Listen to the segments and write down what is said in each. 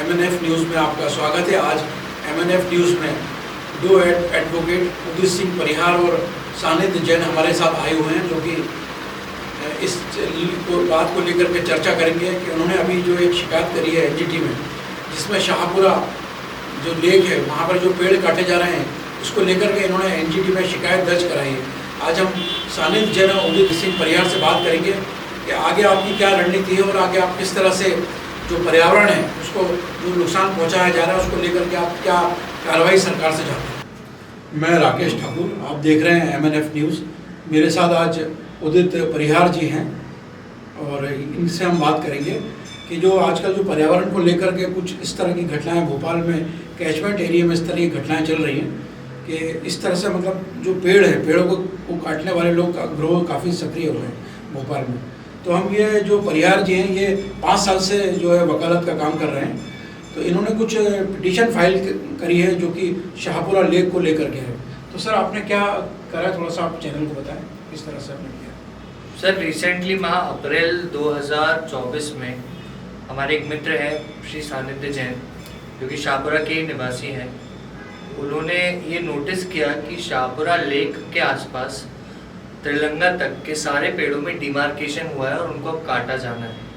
MNF news में आपका स्वागत है। आज MNF न्यूज़ में दो एडवोकेट उदित सिंह परिहार और सानिध्य जैन हमारे साथ आए हुए हैं, जो कि इस बात को लेकर के चर्चा करेंगे कि उन्होंने अभी जो एक शिकायत करी है NGT में, जिसमें शाहपुरा जो लेक है वहाँ पर जो पेड़ काटे जा रहे हैं, उसको लेकर के इन्होंने NGT में शिकायत दर्ज कराई है। आज हम सानिध्य जैन और उदित सिंह परिहार से बात करेंगे कि आगे आपकी क्या रणनीति है और आगे आप किस तरह से जो पर्यावरण है उसको जो नुकसान पहुंचाया जा रहा है उसको लेकर के आप क्या कार्रवाई सरकार से चाहते हैं। मैं राकेश ठाकुर, आप देख रहे हैं MNF न्यूज़। मेरे साथ आज उदित परिहार जी हैं और इनसे हम बात करेंगे कि जो आजकल जो पर्यावरण को लेकर के कुछ इस तरह की घटनाएं भोपाल में कैचमेंट एरिया में इस तरह की घटनाएं चल रही हैं कि इस तरह से मतलब जो पेड़ है, पेड़ों को काटने वाले लोग का ग्रोह काफ़ी सक्रिय हुए हैं भोपाल में। तो हम ये जो परिहार जी हैं, ये 5 साल से जो है वकालत का काम कर रहे हैं। तो इन्होंने कुछ पिटीशन फाइल करी है जो कि शाहपुरा लेक को लेकर के है। तो सर आपने क्या करा है, थोड़ा सा आप चैनल को बताएं किस तरह से आपने किया। सर रिसेंटली माह अप्रैल 2024 में हमारे एक मित्र हैं श्री सानिध्य जैन, जो कि शाहपुरा के निवासी हैं। उन्होंने ये नोटिस किया कि शाहपुरा लेक के आसपास त्रिलंगा तक के सारे पेड़ों में डिमार्केशन हुआ है और उनको अब काटा जाना है।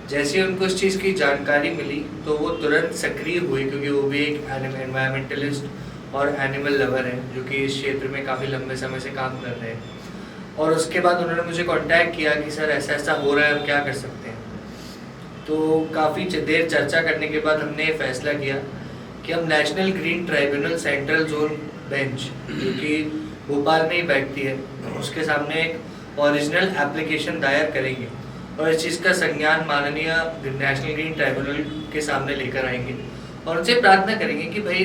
जैसे ही उनको इस चीज़ की जानकारी मिली तो वो तुरंत सक्रिय हुए, क्योंकि वो भी एक एनवायरमेंटलिस्ट और एनिमल लवर हैं जो कि इस क्षेत्र में काफ़ी लंबे समय से काम कर रहे हैं। और उसके बाद उन्होंने मुझे कांटेक्ट किया कि सर ऐसा ऐसा हो रहा है, हम क्या कर सकते हैं। तो काफ़ी देर चर्चा करने के बाद हमने ये फैसला किया कि हम national green tribunal central zone bench, जो कि भोपाल में ही बैठती है, उसके सामने एक ओरिजिनल एप्लीकेशन दायर करेंगे और इस चीज़ का संज्ञान माननीय नेशनल ग्रीन ट्राइब्यूनल के सामने लेकर आएंगे और उनसे प्रार्थना करेंगे कि भाई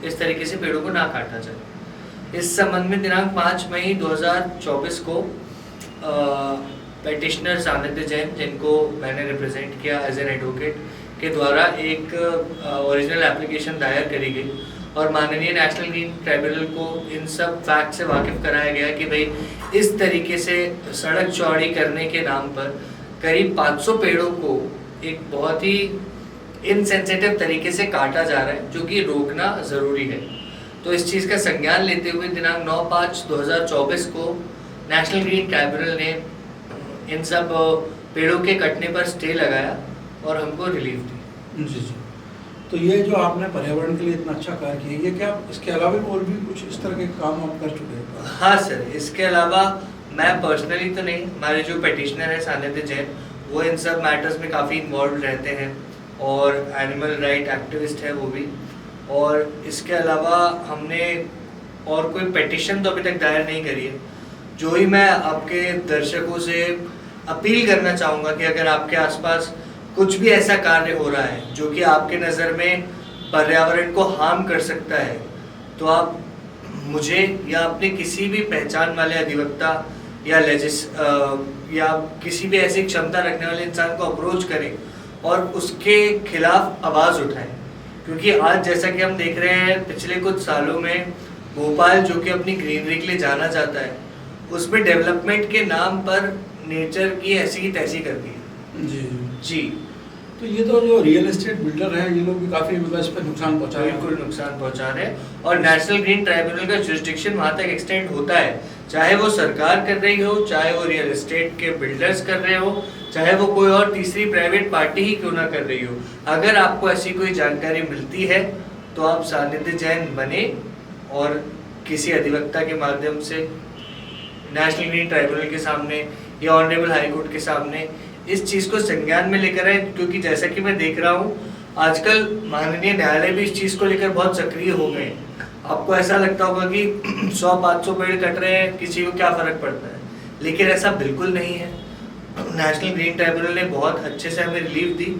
इस तरीके से पेड़ों को ना काटा जाए। इस संबंध में दिनांक 5 मई 2024 को पेटिशनर सानिध्य जैन, जिनको मैंने रिप्रेजेंट किया एज एन एडवोकेट, के द्वारा एक ओरिजिनल एप्लीकेशन दायर करी गई और माननीय नेशनल ग्रीन ट्राइब्यूनल को इन सब फैक्ट से वाकिफ कराया गया कि भाई इस तरीके से सड़क चौड़ी करने के नाम पर करीब 500 पेड़ों को एक बहुत ही इनसेंसिटिव तरीके से काटा जा रहा है, जो कि रोकना ज़रूरी है। तो इस चीज़ का संज्ञान लेते हुए दिनांक 9/5/2024 को नेशनल ग्रीन ट्राइब्यूनल ने इन सब पेड़ों के कटने पर स्टे लगाया और हमको रिलीफ दी। जी जी। तो ये जो आपने पर्यावरण के लिए इतना अच्छा कार्य किया, ये क्या इसके अलावा और भी कुछ इस तरह के काम आप कर चुके हैं? हाँ सर, इसके अलावा मैं पर्सनली तो नहीं, हमारे जो पेटिशनर है सानिध्य जैन, वो इन सब मैटर्स में काफ़ी इन्वॉल्व रहते हैं और एनिमल राइट एक्टिविस्ट है वो भी। और इसके अलावा हमने और कोई पेटिशन तो अभी तक दायर नहीं करी है। जो ही मैं आपके दर्शकों से अपील करना चाहूँगा कि अगर आपके आसपास कुछ भी ऐसा कार्य हो रहा है जो कि आपके नज़र में पर्यावरण को हार्म कर सकता है, तो आप मुझे या अपने किसी भी पहचान वाले अधिवक्ता या किसी भी ऐसी क्षमता रखने वाले इंसान को अप्रोच करें और उसके खिलाफ आवाज़ उठाएं। क्योंकि आज जैसा कि हम देख रहे हैं, पिछले कुछ सालों में भोपाल, जो कि अपनी ग्रीनरी के लिए जाना जाता है, उसमें डेवलपमेंट के नाम पर नेचर की ऐसी की तैसी कर दी है। जी जी। तो ये तो जो रियल एस्टेट बिल्डर है, ये लोग भी काफ़ी इस पर नुकसान पहुँचा रहे हैं। बिल्कुल नुकसान पहुंचा रहे हैं और नेशनल ग्रीन ट्राइब्यूनल का जुरिस्डिक्शन वहाँ तक एक्सटेंड होता है, चाहे वो सरकार कर रही हो, चाहे वो रियल एस्टेट के बिल्डर्स कर रहे हो, चाहे वो कोई और तीसरी प्राइवेट पार्टी ही क्यों ना कर रही हो। अगर आपको ऐसी कोई जानकारी मिलती है तो आप सानिध्य जैन बने और किसी अधिवक्ता के माध्यम से नेशनल ग्रीन ट्राइब्यूनल के सामने या ऑनरेबल हाई कोर्ट के सामने इस चीज़ को संज्ञान में लेकर आए। क्योंकि जैसा कि मैं देख रहा हूँ आजकल माननीय न्यायालय भी इस चीज़ को लेकर बहुत सक्रिय हो गए हैं। आपको ऐसा लगता होगा कि 100-500 पेड़ कट रहे हैं, किसी को क्या फ़र्क पड़ता है, लेकिन ऐसा बिल्कुल नहीं है। नेशनल ग्रीन ट्राइब्यूनल ने बहुत अच्छे से हमें रिलीफ दी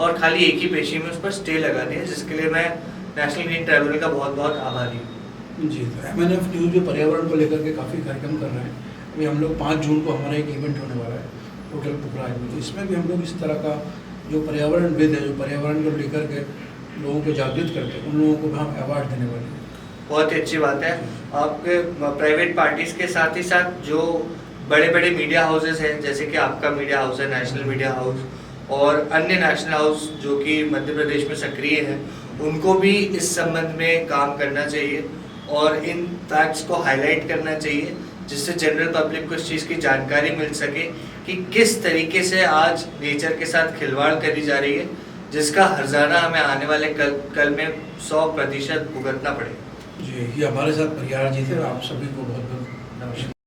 और खाली एक ही पेशी में उस पर स्टे लगा दिया, जिसके लिए मैं नेशनल ग्रीन ट्राइब्यूनल का बहुत बहुत आभारी हूँ। जी। तो MNF न्यूज़ भी पर्यावरण को लेकर के काफ़ी कार्यक्रम कर रहे हैं। अभी हम लोग 5 जून को हमारा एक इवेंट होने वाला है होटल पुखराज में, तो इसमें भी हम लोग इस तरह का जो पर्यावरणविद है, जो पर्यावरण को लेकर के लोगों को जागृत करते हैं, उन लोगों को भी हम अवार्ड देने वाले हैं। बहुत ही अच्छी बात है। आपके प्राइवेट पार्टीज़ के साथ ही साथ जो बड़े बड़े मीडिया हाउसेस हैं, जैसे कि आपका मीडिया हाउस है नेशनल मीडिया हाउस, और अन्य नेशनल हाउस जो कि मध्य प्रदेश में सक्रिय है उनको भी इस संबंध में काम करना चाहिए और इन फैक्ट्स को हाईलाइट करना चाहिए, जिससे जनरल पब्लिक को इस चीज़ की जानकारी मिल सके कि किस तरीके से आज नेचर के साथ खिलवाड़ करी जा रही है, जिसका हर्जाना हमें आने वाले कल में 100% भुगतना पड़ेगा। जी, ये हमारे साथ परिहार जी थे और आप सभी को बहुत बहुत नमस्कार।